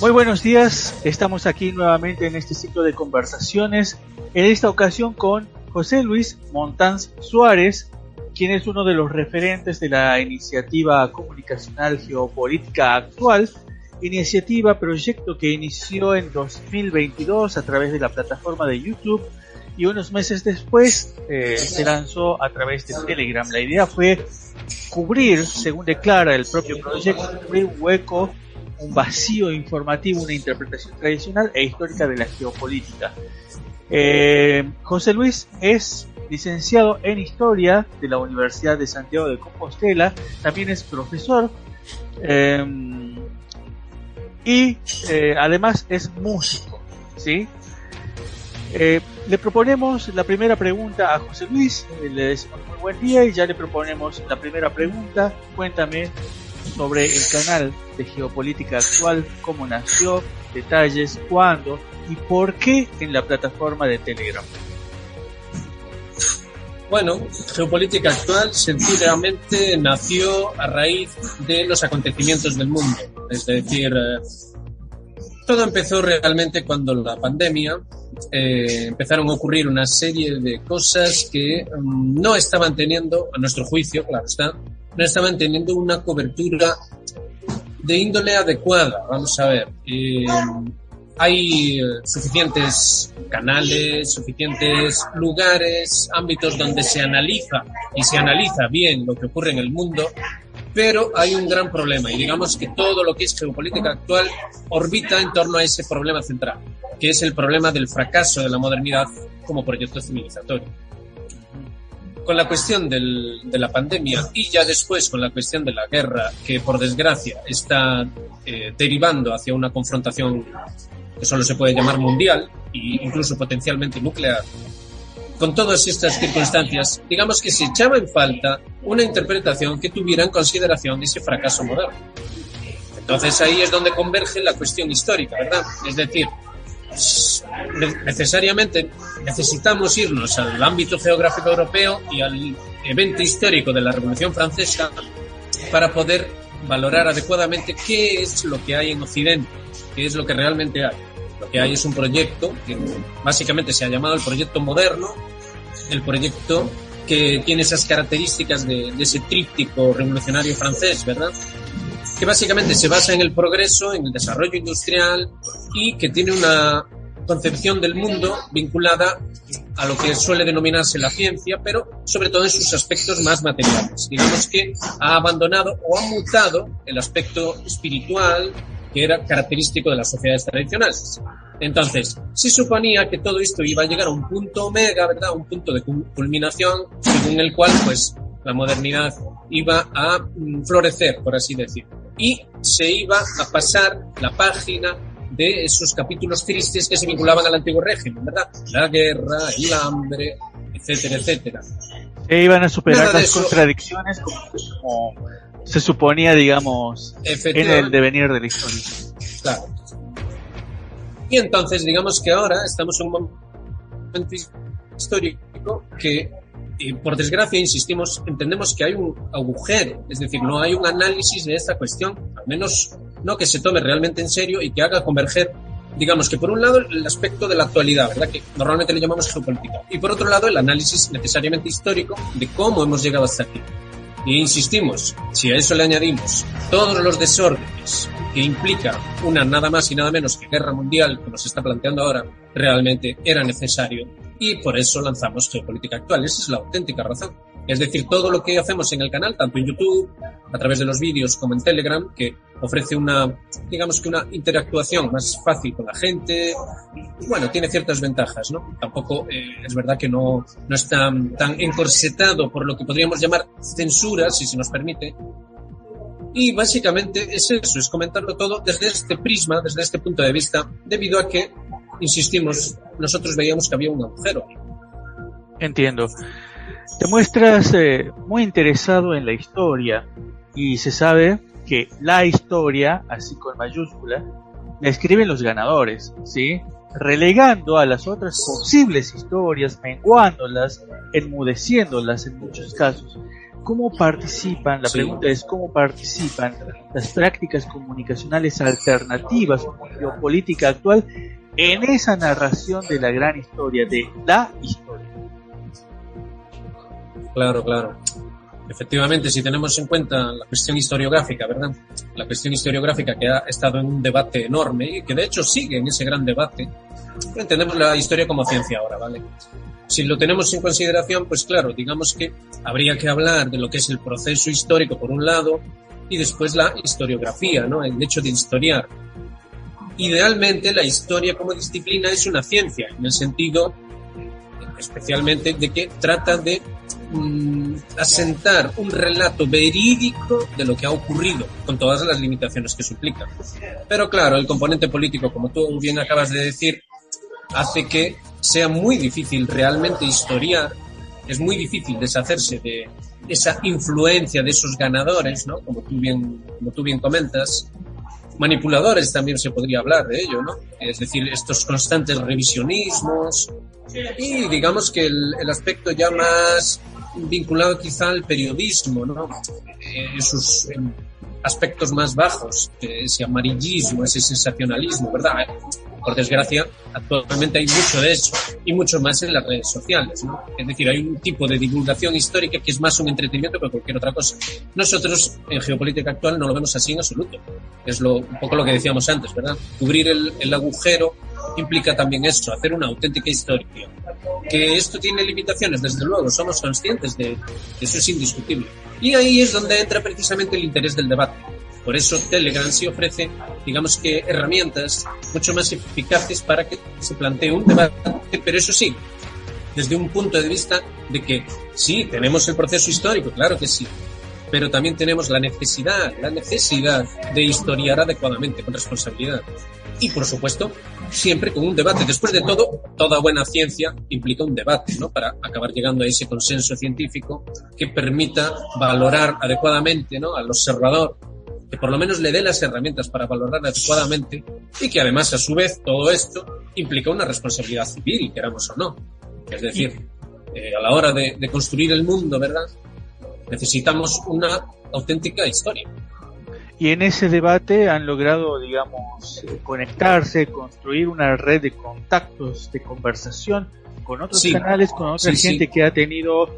Muy buenos días, estamos aquí nuevamente en este ciclo de conversaciones, en esta ocasión con José Luis Montanz Suárez, quien es uno de los referentes de la iniciativa comunicacional Geopolítica Actual, proyecto que inició en 2022 a través de la plataforma de YouTube y unos meses después se lanzó a través de Telegram. La idea fue cubrir, según declara el propio proyecto, cubrir un hueco, un vacío informativo, una interpretación tradicional e histórica de la geopolítica. José Luis es licenciado en Historia de la Universidad de Santiago de Compostela, también es profesor y además es músico, ¿sí? Le proponemos la primera pregunta a José Luis, le decimos muy buen día y ya le proponemos la primera pregunta. Cuéntame sobre el canal de Geopolítica Actual, cómo nació, detalles, cuándo y por qué en la plataforma de Telegram. Bueno, Geopolítica Actual sencillamente nació a raíz de los acontecimientos del mundo. Es decir, todo empezó realmente cuando la pandemia empezaron a ocurrir una serie de cosas que no estaban teniendo, a nuestro juicio, claro está, no estaban teniendo una cobertura de índole adecuada. Vamos a ver, hay suficientes canales, suficientes lugares, ámbitos donde se analiza y se analiza bien lo que ocurre en el mundo, pero hay un gran problema y digamos que todo lo que es geopolítica actual orbita en torno a ese problema central, que es el problema del fracaso de la modernidad como proyecto civilizatorio. Con la cuestión de la pandemia y ya después con la cuestión de la guerra, que por desgracia está derivando hacia una confrontación que solo se puede llamar mundial e incluso potencialmente nuclear, con todas estas circunstancias, digamos que se echaba en falta una interpretación que tuviera en consideración ese fracaso moderno. Entonces ahí es donde converge la cuestión histórica, ¿verdad? Es decir, necesariamente necesitamos irnos al ámbito geográfico europeo y al evento histórico de la Revolución Francesa para poder valorar adecuadamente qué es lo que hay en Occidente, qué es lo que realmente hay. Lo que hay es un proyecto que básicamente se ha llamado el proyecto moderno, el proyecto que tiene esas características de ese tríptico revolucionario francés, ¿verdad? Que básicamente se basa en el progreso, en el desarrollo industrial y que tiene una concepción del mundo vinculada a lo que suele denominarse la ciencia, pero sobre todo en sus aspectos más materiales. Digamos que ha abandonado o ha mutado el aspecto espiritual que era característico de las sociedades tradicionales. Entonces, se suponía que todo esto iba a llegar a un punto omega, ¿verdad? Un punto de culminación, según el cual, pues, la modernidad iba a florecer, por así decirlo. Y se iba a pasar la página de esos capítulos tristes que se vinculaban al antiguo régimen, ¿verdad? La guerra, el hambre, etcétera, etcétera. E iban a superar las contradicciones como se suponía, digamos, en el devenir de la historia. Claro. Y entonces, digamos que ahora estamos en un momento histórico que, por desgracia, insistimos, entendemos que hay un agujero, es decir, no hay un análisis de esta cuestión, al menos no que se tome realmente en serio y que haga converger, digamos que por un lado el aspecto de la actualidad, ¿verdad? Que normalmente le llamamos geopolítica, y por otro lado el análisis necesariamente histórico de cómo hemos llegado hasta aquí. Y insistimos, si a eso le añadimos todos los desórdenes que implica una nada más y nada menos que guerra mundial que nos está planteando ahora, realmente era necesario y por eso lanzamos Geopolítica Actual. Esa es la auténtica razón. Es decir, todo lo que hacemos en el canal, tanto en YouTube, a través de los vídeos, como en Telegram, que ofrece una, digamos que una interactuación más fácil con la gente, y bueno, tiene ciertas ventajas, ¿no? Tampoco es verdad que no está tan encorsetado por lo que podríamos llamar censura, si se nos permite. Y básicamente es eso, es comentarlo todo desde este prisma, desde este punto de vista, debido a que, insistimos, nosotros veíamos que había un agujero. Entiendo. Te muestras muy interesado en la historia y se sabe que la historia, así con mayúscula, la escriben los ganadores, ¿sí? relegando a las otras posibles historias, menguándolas, enmudeciéndolas en muchos casos. ¿Cómo participan? La pregunta es ¿cómo participan las prácticas comunicacionales alternativas como geopolítica actual en esa narración de la gran historia, de la historia? Claro. Efectivamente, si tenemos en cuenta la cuestión historiográfica, ¿verdad? La cuestión historiográfica que ha estado en un debate enorme y que de hecho sigue en ese gran debate, entendemos la historia como ciencia ahora, ¿vale? Si lo tenemos en consideración, pues claro, digamos que habría que hablar de lo que es el proceso histórico por un lado y después la historiografía, ¿no? El hecho de historiar. Idealmente, la historia como disciplina es una ciencia, en el sentido especialmente de que trata de asentar un relato verídico de lo que ha ocurrido, con todas las limitaciones que eso implica. Pero claro, el componente político, como tú bien acabas de decir, hace que sea muy difícil realmente historiar, es muy difícil deshacerse de esa influencia de esos ganadores, ¿no? Como tú bien comentas. Manipuladores también se podría hablar de ello, ¿no? Es decir, estos constantes revisionismos y digamos que el aspecto ya más vinculado quizá al periodismo, ¿no? Sus aspectos más bajos, ese amarillismo, ese sensacionalismo, ¿verdad? Por desgracia, actualmente hay mucho de eso y mucho más en las redes sociales, ¿no? Es decir, hay un tipo de divulgación histórica que es más un entretenimiento que cualquier otra cosa. Nosotros, en geopolítica actual, no lo vemos así en absoluto. Es un poco lo que decíamos antes, ¿verdad? Cubrir el agujero implica también eso, hacer una auténtica historia. Que esto tiene limitaciones, desde luego, somos conscientes de eso, es indiscutible. Y ahí es donde entra precisamente el interés del debate. Por eso Telegram sí ofrece, digamos que, herramientas mucho más eficaces para que se plantee un debate, pero eso sí, desde un punto de vista de que sí, tenemos el proceso histórico, claro que sí, pero también tenemos la necesidad de historiar adecuadamente, con responsabilidad. Y, por supuesto, siempre con un debate. Después de todo, toda buena ciencia implica un debate, ¿no? Para acabar llegando a ese consenso científico que permita valorar adecuadamente, ¿no? Al observador, que por lo menos le dé las herramientas para valorar adecuadamente y que además, a su vez, todo esto implica una responsabilidad civil, queramos o no. Es decir, a la hora de construir el mundo, ¿verdad? Necesitamos una auténtica historia. Y en ese debate han logrado, digamos, conectarse, construir una red de contactos, de conversación con otros canales, con otra gente que ha tenido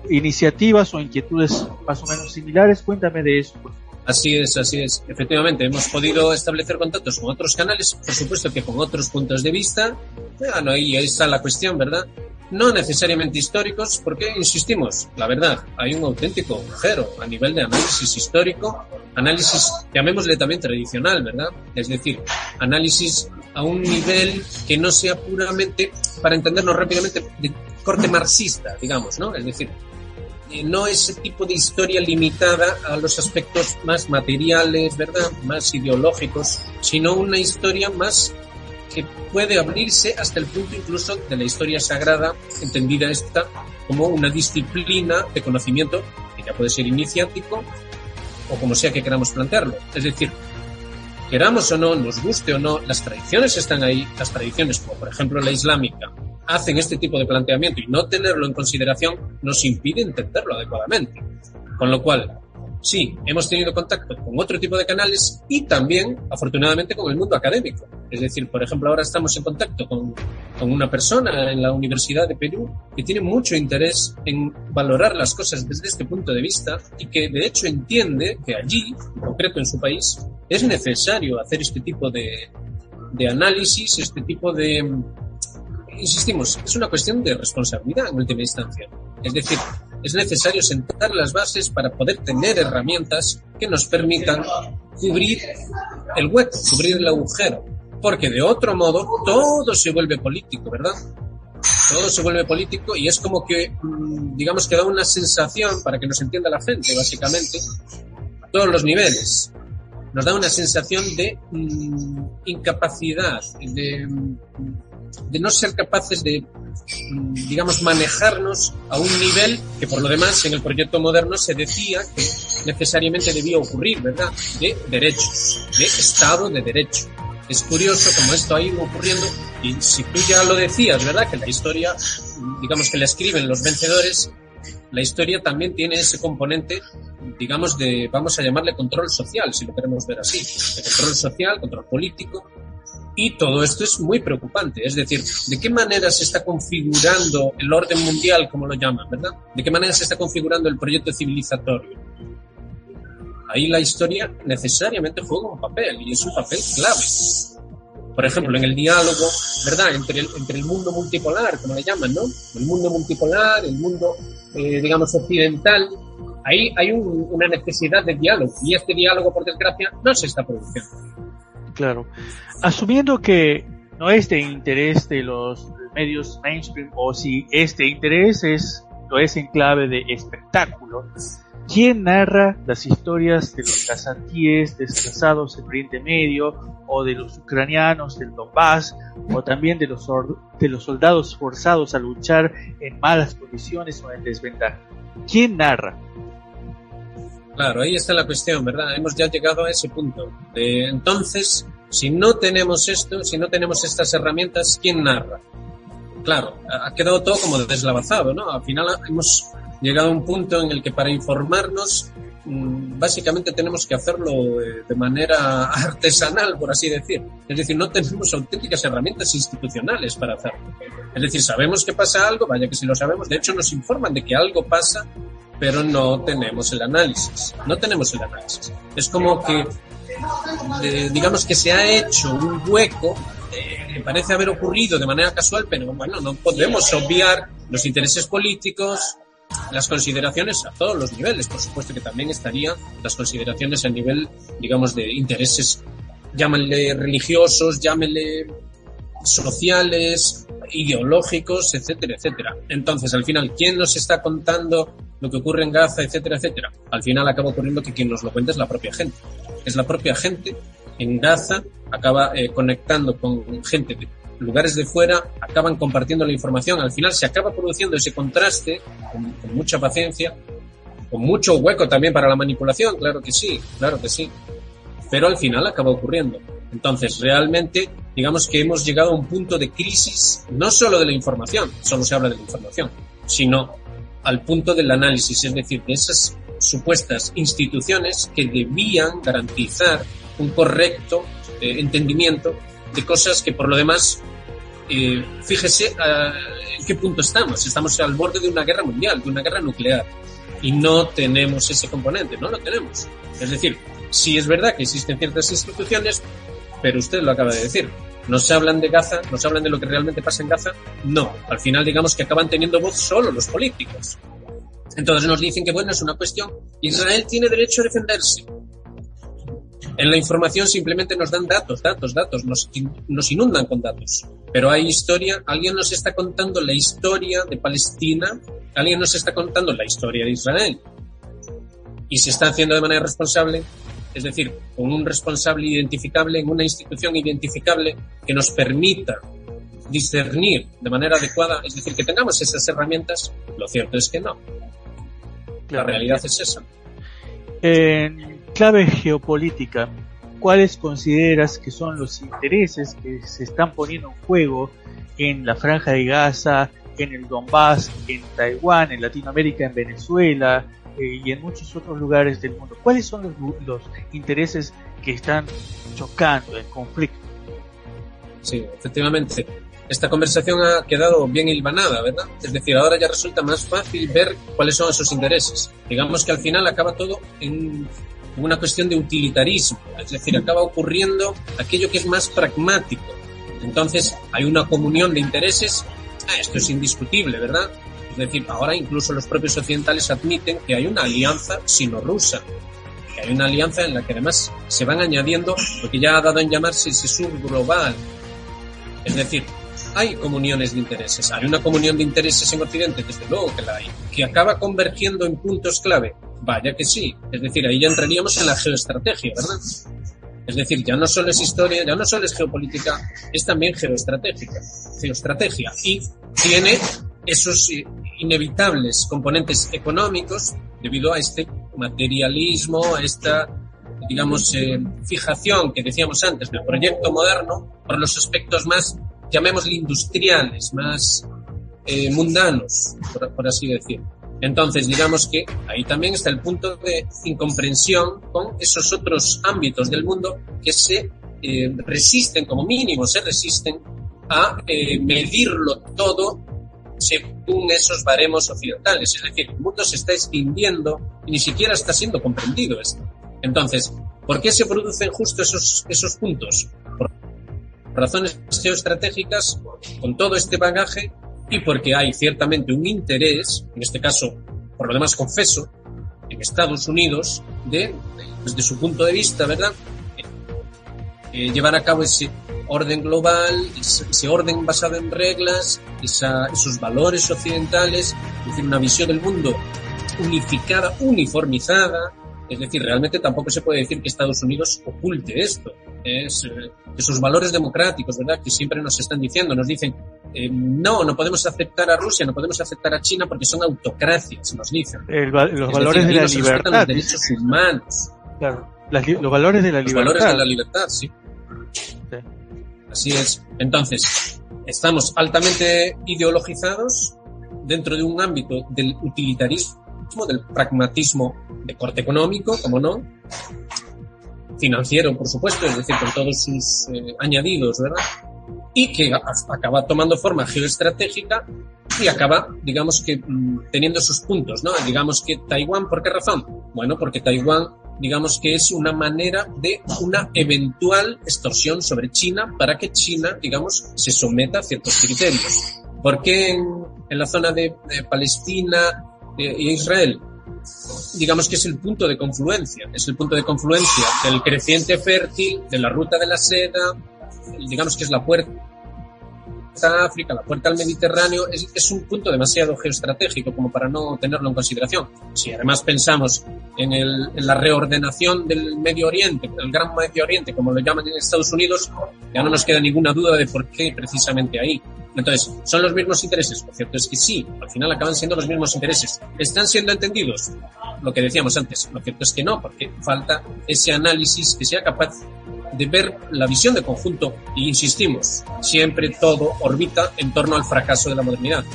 iniciativas o inquietudes más o menos similares. Cuéntame de eso, por favor. Así es. Efectivamente, hemos podido establecer contactos con otros canales, por supuesto que con otros puntos de vista. Bueno, ahí está la cuestión, ¿verdad? No necesariamente históricos, porque, insistimos, la verdad, hay un auténtico agujero a nivel de análisis histórico, análisis, llamémosle también tradicional, ¿verdad? Es decir, análisis a un nivel que no sea puramente, para entendernos rápidamente, de corte marxista, digamos, ¿no? Es decir, no ese tipo de historia limitada a los aspectos más materiales, ¿verdad? Más ideológicos, sino una historia más que puede abrirse hasta el punto incluso de la historia sagrada, entendida esta como una disciplina de conocimiento que ya puede ser iniciático o como sea que queramos plantearlo. Es decir, queramos o no, nos guste o no, las tradiciones están ahí, las tradiciones como por ejemplo la islámica hacen este tipo de planteamiento y no tenerlo en consideración nos impide entenderlo adecuadamente. Con lo cual, sí, hemos tenido contacto con otro tipo de canales y también, afortunadamente, con el mundo académico. Es decir, por ejemplo, ahora estamos en contacto con una persona en la Universidad de Perú que tiene mucho interés en valorar las cosas desde este punto de vista y que, de hecho, entiende que allí, en concreto en su país, es necesario hacer este tipo de análisis, este tipo de... Insistimos, es una cuestión de responsabilidad en última instancia. Es decir, es necesario sentar las bases para poder tener herramientas que nos permitan cubrir el hueco, cubrir el agujero. Porque de otro modo todo se vuelve político, ¿verdad? Todo se vuelve político y es como que, digamos que da una sensación, para que nos entienda la gente, básicamente, a todos los niveles. Nos da una sensación de incapacidad, de no ser capaces de, digamos, manejarnos a un nivel que, por lo demás, en el proyecto moderno se decía que necesariamente debía ocurrir, ¿verdad? De derechos, de Estado de Derecho. es curioso como esto ha ido ocurriendo, y si tú ya lo decías, ¿verdad? Que la historia, digamos que la escriben los vencedores, la historia también tiene ese componente, digamos, de, vamos a llamarle control social, si lo queremos ver así, de control social, control político, y todo esto es muy preocupante. Es decir, ¿de qué manera se está configurando el orden mundial, como lo llaman, ¿verdad? ¿De qué manera se está configurando el proyecto civilizatorio? Ahí la historia necesariamente juega un papel, y es un papel clave. Por ejemplo, en el diálogo, ¿verdad?, entre el mundo multipolar, como le llaman, ¿no? El mundo multipolar, el mundo, digamos, occidental, ahí hay una necesidad de diálogo, y este diálogo, por desgracia, no se está produciendo. Claro. Asumiendo que no es de interés de los medios mainstream, o si este interés lo es en clave de espectáculo, ¿quién narra las historias de los cazatíes desplazados en Oriente Medio, o de los ucranianos del Donbass, o también de los soldados forzados a luchar en malas condiciones o en desventaja? ¿Quién narra? Claro, ahí está la cuestión, ¿verdad? Hemos ya llegado a ese punto. Entonces, si no tenemos esto, si no tenemos estas herramientas, ¿quién narra? Claro, ha quedado todo como deslavazado, ¿no? Al final hemos llegado a un punto en el que para informarnos, básicamente tenemos que hacerlo de manera artesanal, por así decir. Es decir, no tenemos auténticas herramientas institucionales para hacerlo. Es decir, sabemos que pasa algo, vaya que si lo sabemos, de hecho nos informan de que algo pasa, pero no tenemos el análisis. No tenemos el análisis. Es como que, digamos que se ha hecho un hueco que parece haber ocurrido de manera casual, pero bueno, no podemos obviar los intereses políticos, las consideraciones a todos los niveles. Por supuesto que también estarían las consideraciones a nivel, digamos, de intereses, llámenle religiosos, llámenle sociales, ideológicos, etcétera, etcétera. Entonces, al final, ¿quién nos está contando lo que ocurre en Gaza, etcétera, etcétera? Al final acaba ocurriendo que quien nos lo cuenta es la propia gente. Es la propia gente en Gaza, acaba conectando con gente de lugares de fuera, acaban compartiendo la información. Al final se acaba produciendo ese contraste con mucha paciencia, con mucho hueco también para la manipulación, claro que sí, pero al final acaba ocurriendo. Entonces, realmente, digamos que hemos llegado a un punto de crisis, no solo de la información, solo se habla de la información, sino al punto del análisis, es decir, de esas supuestas instituciones que debían garantizar un correcto entendimiento de cosas que, por lo demás, fíjese en qué punto estamos. Estamos al borde de una guerra mundial, de una guerra nuclear, y no tenemos ese componente, no lo tenemos. Es decir, sí es verdad que existen ciertas instituciones, pero usted lo acaba de decir. ¿No se hablan de Gaza? ¿No se hablan de lo que realmente pasa en Gaza? No. Al final, digamos que acaban teniendo voz solo los políticos. Entonces nos dicen que, bueno, es una cuestión. Israel tiene derecho a defenderse. En la información simplemente nos dan datos, nos inundan con datos. Pero hay historia, alguien nos está contando la historia de Palestina, alguien nos está contando la historia de Israel. Y se está haciendo de manera responsable, es decir, con un responsable identificable, en una institución identificable que nos permita discernir de manera adecuada, es decir, que tengamos esas herramientas. Lo cierto es que no. La realidad es esa. En clave geopolítica, ¿cuáles consideras que son los intereses que se están poniendo en juego en la Franja de Gaza, en el Donbass, en Taiwán, en Latinoamérica, en Venezuela y en muchos otros lugares del mundo? ¿Cuáles son los intereses que están chocando, en conflicto? Sí, efectivamente. Esta conversación ha quedado bien hilvanada, ¿verdad? Es decir, ahora ya resulta más fácil ver cuáles son esos intereses. Digamos que al final acaba todo en una cuestión de utilitarismo, es decir, acaba ocurriendo aquello que es más pragmático. Entonces, hay una comunión de intereses, esto es indiscutible, ¿verdad? Es decir, ahora incluso los propios occidentales admiten que hay una alianza sino-rusa, que hay una alianza en la que además se van añadiendo lo que ya ha dado en llamarse ese sur global. Es decir, hay comuniones de intereses. Hay una comunión de intereses en Occidente, desde luego que la hay, que acaba convergiendo en puntos clave. Vaya que sí. Es decir, ahí ya entraríamos en la geoestrategia, ¿verdad? Es decir, ya no solo es historia, ya no solo es geopolítica, es también geoestratégica. Geoestrategia. Y tiene esos inevitables componentes económicos debido a este materialismo, a esta, digamos, fijación que decíamos antes del proyecto moderno por los aspectos más, llamémosle industriales, más mundanos, por así decir. Entonces, digamos que ahí también está el punto de incomprensión con esos otros ámbitos del mundo que se resisten, como mínimo se resisten a medirlo todo según esos baremos occidentales. Es decir, el mundo se está extinguiendo y ni siquiera está siendo comprendido esto. Entonces, ¿por qué se producen justo esos puntos? Por razones geoestratégicas, con todo este bagaje, y porque hay ciertamente un interés, en este caso, por lo demás confeso, en Estados Unidos, desde su punto de vista, ¿verdad?, llevar a cabo ese orden global, ese orden basado en reglas, esos valores occidentales, es decir, una visión del mundo unificada, uniformizada. Es decir, realmente tampoco se puede decir que Estados Unidos oculte esto. Esos valores democráticos, ¿verdad?, que siempre nos están diciendo, nos dicen, no podemos aceptar a Rusia, no podemos aceptar a China porque son autocracias, nos dicen. Los valores de la libertad. Los derechos humanos. Claro, los valores de la libertad. Los valores de la libertad, sí. Así es. Entonces, estamos altamente ideologizados dentro de un ámbito del utilitarismo, del pragmatismo de corte económico, como no, financiero, por supuesto, es decir, con todos sus añadidos, ¿verdad? Y que acaba tomando forma geoestratégica y acaba, digamos que, teniendo sus puntos, ¿no? Digamos que Taiwán, ¿por qué razón? Bueno, porque Taiwán, digamos que es una manera de una eventual extorsión sobre China para que China, digamos, se someta a ciertos criterios. ¿Por qué en la zona de Palestina e Israel? Digamos que es el punto de confluencia, del creciente fértil, de la ruta de la seda, digamos que es la puerta a África, la puerta al Mediterráneo. Es un punto demasiado geoestratégico como para no tenerlo en consideración. Si además pensamos en la reordenación del Medio Oriente, el Gran Medio Oriente, como lo llaman en Estados Unidos, ya no nos queda ninguna duda de por qué precisamente ahí. Entonces, ¿son los mismos intereses? Lo cierto es que sí, al final acaban siendo los mismos intereses. ¿Están siendo entendidos? Lo que decíamos antes, lo cierto es que no, porque falta ese análisis que sea capaz de ver la visión de conjunto, y insistimos, siempre todo orbita en torno al fracaso de la modernidad.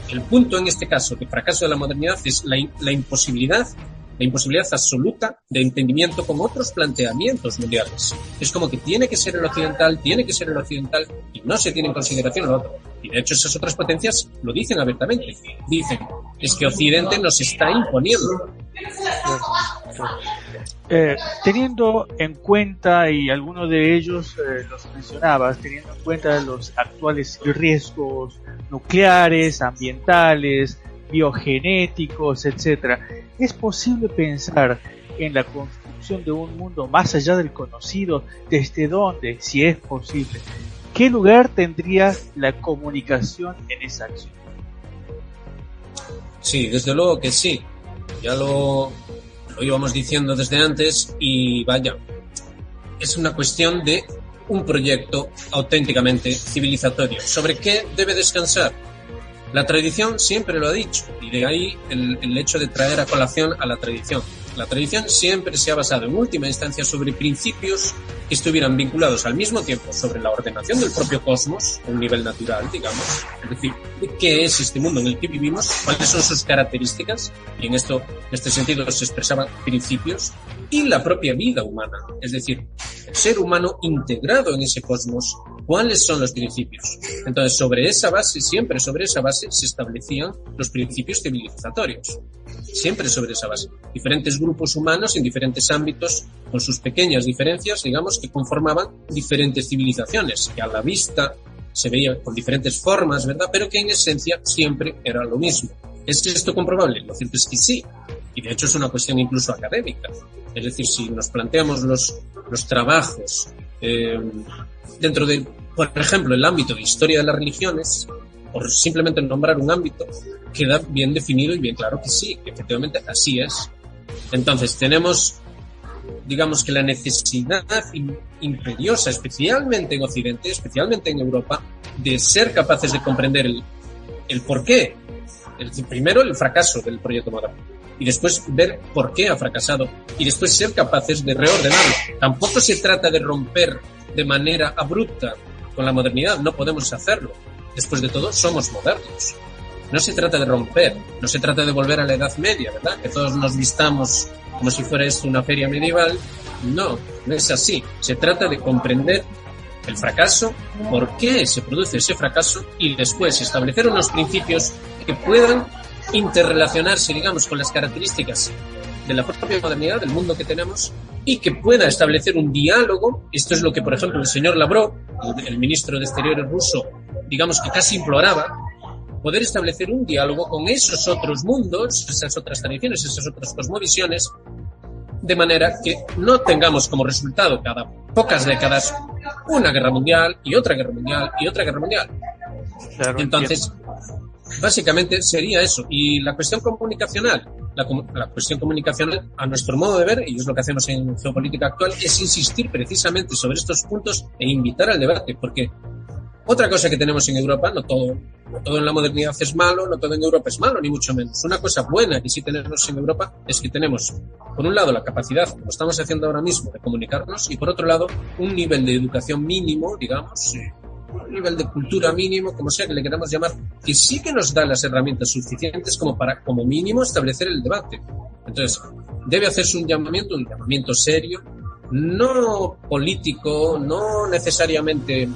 El punto en este caso de fracaso de la modernidad es la imposibilidad absoluta de entendimiento con otros planteamientos mundiales. Es como que tiene que ser el occidental y no se tiene en consideración lo otro. Y de hecho esas otras potencias lo dicen abiertamente. Dicen, es que Occidente nos está imponiendo. Teniendo en cuenta, y algunos de ellos los mencionabas, teniendo en cuenta los actuales riesgos nucleares, ambientales, biogenéticos, etcétera, ¿es posible pensar en la construcción de un mundo más allá del conocido? ¿Desde dónde, si es posible? ¿Qué lugar tendría la comunicación en esa acción? Sí, desde luego que sí. Ya lo íbamos diciendo desde antes, y vaya, es una cuestión de un proyecto auténticamente civilizatorio. ¿Sobre qué debe descansar? La tradición siempre lo ha dicho, y de ahí el hecho de traer a colación a la tradición. La tradición siempre se ha basado en última instancia sobre principios que estuvieran vinculados al mismo tiempo sobre la ordenación del propio cosmos, a un nivel natural, digamos, es decir, qué es este mundo en el que vivimos, cuáles son sus características, y en este sentido se expresaban principios, y la propia vida humana, es decir, el ser humano integrado en ese cosmos, cuáles son los principios. Entonces, siempre sobre esa base se establecían los principios civilizatorios. Siempre sobre esa base. Diferentes grupos humanos en diferentes ámbitos, con sus pequeñas diferencias, digamos, que conformaban diferentes civilizaciones, que a la vista se veía con diferentes formas, ¿verdad? Pero que en esencia siempre era lo mismo. ¿Es esto comprobable? Lo cierto es que sí. Y de hecho es una cuestión incluso académica. Es decir, si nos planteamos los trabajos dentro de, por ejemplo, el ámbito de historia de las religiones, por simplemente nombrar un ámbito, queda bien definido y bien claro que sí, que efectivamente así es. Entonces tenemos, digamos que la necesidad imperiosa, especialmente en Occidente, especialmente en Europa, de ser capaces de comprender el porqué. Primero, el fracaso del proyecto moderno. y después ver por qué ha fracasado y después ser capaces de reordenarlo. Tampoco se trata de romper de manera abrupta con la modernidad, no podemos hacerlo. Después de todo, somos modernos. No se trata de romper, no se trata de volver a la Edad Media, ¿verdad? Que todos nos vistamos como si fuera esto una feria medieval. No, no es así. Se trata de comprender el fracaso, por qué se produce ese fracaso y después establecer unos principios que puedan interrelacionarse, digamos, con las características de la propia modernidad, del mundo que tenemos, y que pueda establecer un diálogo. Esto es lo que, por ejemplo, el señor Lavrov, el ministro de Exteriores ruso, digamos que casi imploraba, poder establecer un diálogo con esos otros mundos, esas otras tradiciones, esas otras cosmovisiones, de manera que no tengamos como resultado cada pocas décadas una guerra mundial y otra guerra mundial y otra guerra mundial. Claro, entonces, básicamente sería eso. Y la cuestión comunicacional, la cuestión comunicacional, a nuestro modo de ver, y es lo que hacemos en Geopolítica Actual, es insistir precisamente sobre estos puntos e invitar al debate, porque otra cosa que tenemos en Europa, no todo en la modernidad es malo, no todo en Europa es malo, ni mucho menos. Una cosa buena que sí tenemos en Europa es que tenemos, por un lado, la capacidad, como estamos haciendo ahora mismo, de comunicarnos, y por otro lado, un nivel de educación mínimo, digamos, un nivel de cultura mínimo, como sea que le queramos llamar, que sí que nos da las herramientas suficientes como para, como mínimo, establecer el debate. Entonces, debe hacerse un llamamiento serio, no político, no necesariamente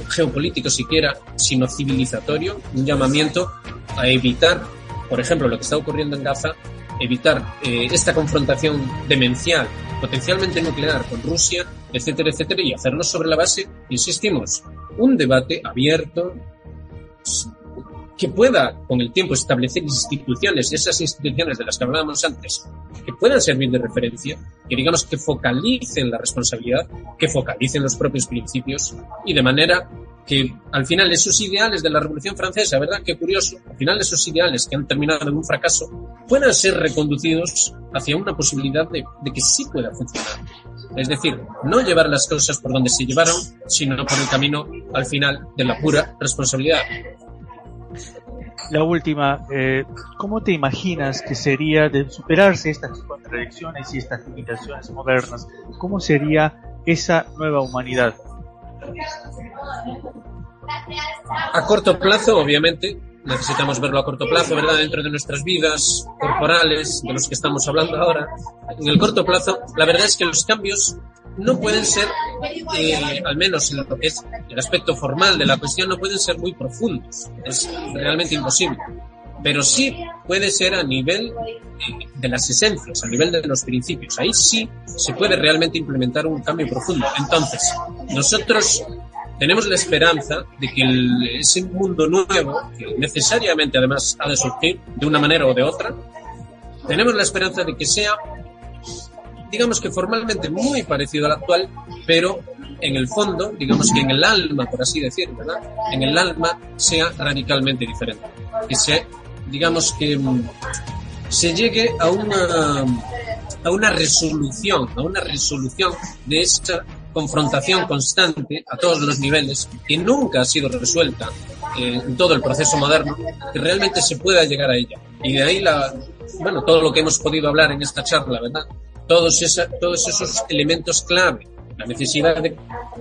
geopolítico siquiera, sino civilizatorio, un llamamiento a evitar, por ejemplo, lo que está ocurriendo en Gaza, evitar esta confrontación demencial, potencialmente nuclear con Rusia, etcétera, etcétera, y hacernos sobre la base, insistimos, un debate abierto que pueda con el tiempo establecer instituciones, esas instituciones de las que hablábamos antes, que puedan servir de referencia, que digamos que focalicen la responsabilidad, que focalicen los propios principios, y de manera que al final esos ideales de la Revolución Francesa, ¿verdad? Qué curioso, al final esos ideales que han terminado en un fracaso puedan ser reconducidos hacia una posibilidad de que sí pueda funcionar. Es decir, no llevar las cosas por donde se llevaron, sino por el camino al final de la pura responsabilidad. La última, ¿cómo te imaginas que sería de superarse estas contradicciones y estas limitaciones modernas? ¿Cómo sería esa nueva humanidad? A corto plazo, obviamente, necesitamos verlo a corto plazo, ¿verdad? Dentro de nuestras vidas corporales, de los que estamos hablando ahora. En el corto plazo, la verdad es que los cambios no pueden ser, al menos en lo que es el aspecto formal de la cuestión, no pueden ser muy profundos. Es realmente imposible. Pero sí puede ser a nivel de las esencias, a nivel de los principios. Ahí sí se puede realmente implementar un cambio profundo. Entonces, nosotros tenemos la esperanza de que ese mundo nuevo, que necesariamente además ha de surgir de una manera o de otra, tenemos la esperanza de que sea, digamos que formalmente muy parecido al actual, pero en el fondo, digamos que en el alma, por así decirlo, ¿verdad? En el alma sea radicalmente diferente. Que sea, digamos que se llegue a una resolución de esta confrontación constante a todos los niveles, que nunca ha sido resuelta en todo el proceso moderno, que realmente se pueda llegar a ella. Y de ahí todo lo que hemos podido hablar en esta charla, ¿verdad? Todos esos elementos clave, la necesidad de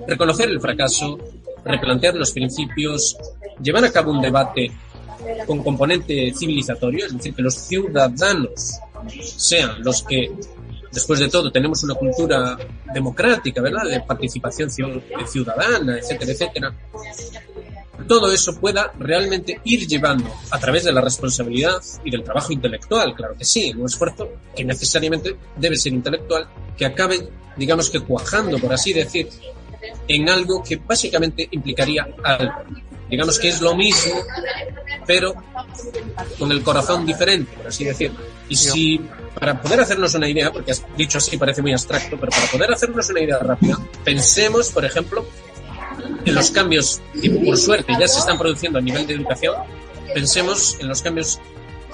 reconocer el fracaso, replantear los principios, llevar a cabo un debate con componente civilizatorio, es decir, que los ciudadanos sean los que, después de todo, tenemos una cultura democrática, ¿verdad?, de participación ciudadana, etcétera, etcétera. Todo eso pueda realmente ir llevando a través de la responsabilidad y del trabajo intelectual, claro que sí, un esfuerzo que necesariamente debe ser intelectual, que acabe, digamos que cuajando, por así decir, en algo que básicamente implicaría algo. Digamos que es lo mismo, pero con el corazón diferente, por así decirlo. Y si, para poder hacernos una idea, porque has dicho así parece muy abstracto, pero para poder hacernos una idea rápida, pensemos, por ejemplo, en los cambios que por suerte ya se están produciendo a nivel de educación. Pensemos en los cambios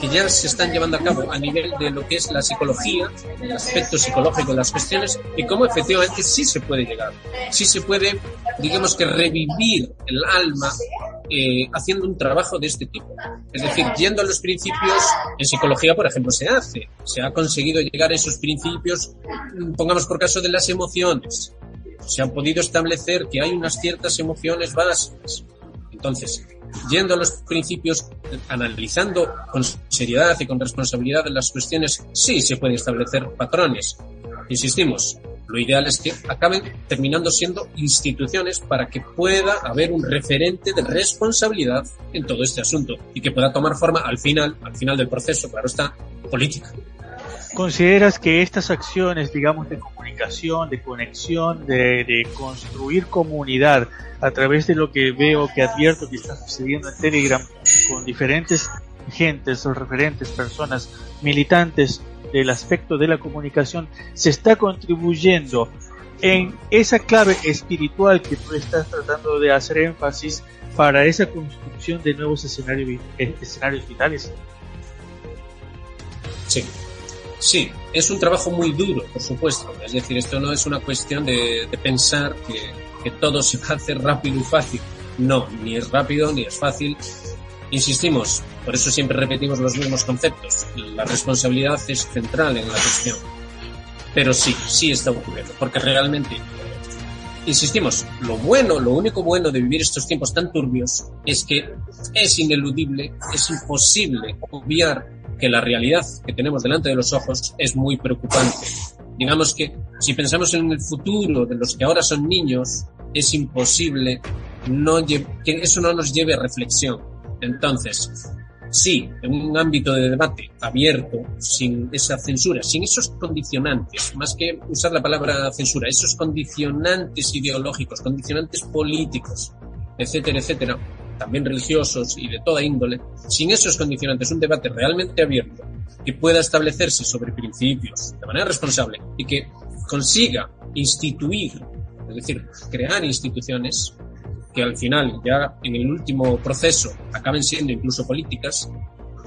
que ya se están llevando a cabo a nivel de lo que es la psicología, el aspecto psicológico de las cuestiones, y cómo efectivamente sí se puede llegar, sí se puede, digamos que revivir el alma haciendo un trabajo de este tipo. Es decir, yendo a los principios, en psicología, por ejemplo, se ha conseguido llegar a esos principios, pongamos por caso de las emociones. Se han podido establecer que hay unas ciertas emociones básicas. Entonces, yendo a los principios, analizando con seriedad y con responsabilidad las cuestiones, sí se pueden establecer patrones. Insistimos, lo ideal es que acaben terminando siendo instituciones para que pueda haber un referente de responsabilidad en todo este asunto y que pueda tomar forma al final del proceso, claro está, política. ¿Consideras que estas acciones, digamos, de comunicación, de conexión, de construir comunidad a través de lo que veo, que advierto que está sucediendo en Telegram con diferentes gentes o referentes, personas, militantes del aspecto de la comunicación, se está contribuyendo en esa clave espiritual que tú estás tratando de hacer énfasis para esa construcción de nuevos escenarios vitales? Sí, es un trabajo muy duro, por supuesto. Es decir, esto no es una cuestión de pensar que todo se va a hacer rápido y fácil. No, ni es rápido ni es fácil. Insistimos, por eso siempre repetimos los mismos conceptos. La responsabilidad es central en la cuestión. Pero sí está ocurriendo, porque realmente, insistimos, lo único bueno de vivir estos tiempos tan turbios es que es ineludible, es imposible obviar que la realidad que tenemos delante de los ojos es muy preocupante. Digamos que si pensamos en el futuro de los que ahora son niños, es imposible que eso no nos lleve a reflexión. Entonces, sí, en un ámbito de debate abierto, sin esa censura, sin esos condicionantes, más que usar la palabra censura, esos condicionantes ideológicos, condicionantes políticos, etcétera, etcétera, también religiosos y de toda índole, sin esos condicionantes, un debate realmente abierto que pueda establecerse sobre principios de manera responsable y que consiga instituir, es decir, crear instituciones que al final, ya en el último proceso, acaben siendo incluso políticas,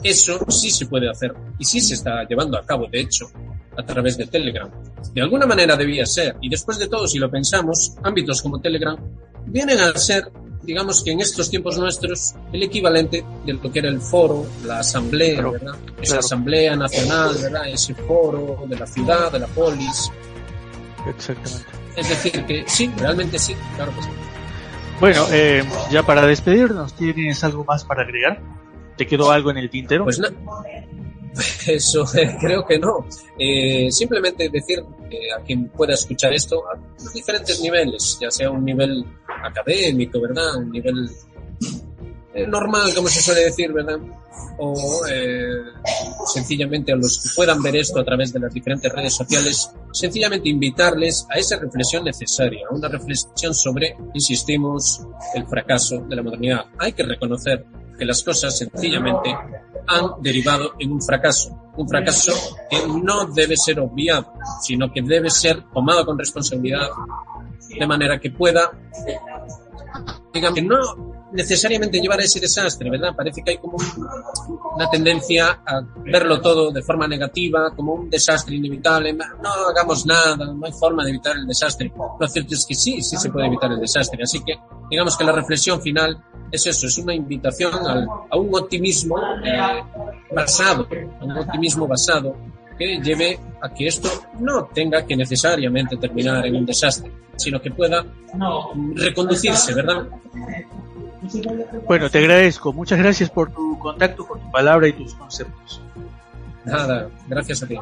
eso sí se puede hacer y sí se está llevando a cabo, de hecho, a través de Telegram. De alguna manera debía ser, y después de todo, si lo pensamos, ámbitos como Telegram vienen a ser, digamos que en estos tiempos nuestros, el equivalente de lo que era el foro, la asamblea, ¿verdad? Esa asamblea nacional, ¿verdad? Ese foro de la ciudad, de la polis. Exactamente. Es decir, que sí, realmente sí, claro que sí. Bueno, ya para despedirnos, ¿tienes algo más para agregar? ¿Te quedó algo en el tintero? Pues no, eso creo que no. Simplemente decir a quien pueda escuchar esto a los diferentes niveles, ya sea un nivel académico, ¿verdad? Un nivel normal, como se suele decir, ¿verdad? O sencillamente a los que puedan ver esto a través de las diferentes redes sociales, sencillamente invitarles a esa reflexión necesaria, a una reflexión sobre, insistimos, el fracaso de la modernidad. Hay que reconocer que las cosas sencillamente han derivado en un fracaso que no debe ser obviado, sino que debe ser tomado con responsabilidad, de manera que pueda, digamos, que no necesariamente llevar a ese desastre, ¿verdad? Parece que hay como una tendencia a verlo todo de forma negativa, como un desastre inevitable. No hagamos nada, no hay forma de evitar el desastre. Lo cierto es que sí se puede evitar el desastre. Así que, digamos que la reflexión final es eso, es una invitación a un optimismo basado que lleve a que esto no tenga que necesariamente terminar en un desastre, sino que pueda reconducirse, ¿verdad? Bueno, te agradezco. Muchas gracias por tu contacto, por tu palabra y tus conceptos. Nada, gracias a ti.